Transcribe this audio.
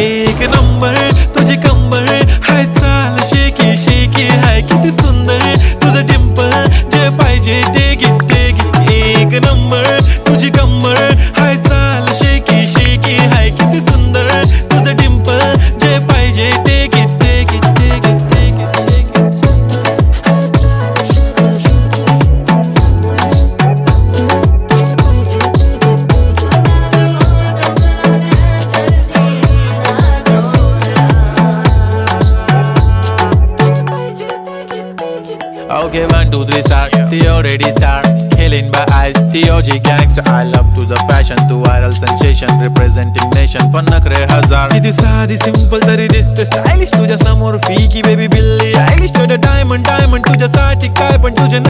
एक नंबर तुझी कंबर हाय चाल शेकी शेकी हाय किती सुंदर तुझं डिंपल जे पाहिजे ते घे ते घे एक नंबर तुझी कंबर हाय चाल शेकी शेकी हाय किती सुंदर तुझं डिंपल जे पाहिजे ते घे ते घे ते घे ते घे Okay, 1, 2, 3 star. The already star. Killing by eyes. The OG gangster. I love to the passion, to viral sensation, representing nation. पण नखरे हजार. किती साधी simple तरी दिसते stylish. तुझ्या समोर फिकी baby बिल्ली. Stylish तुझं diamond diamond तुझ्यासाठी काय पण तुझे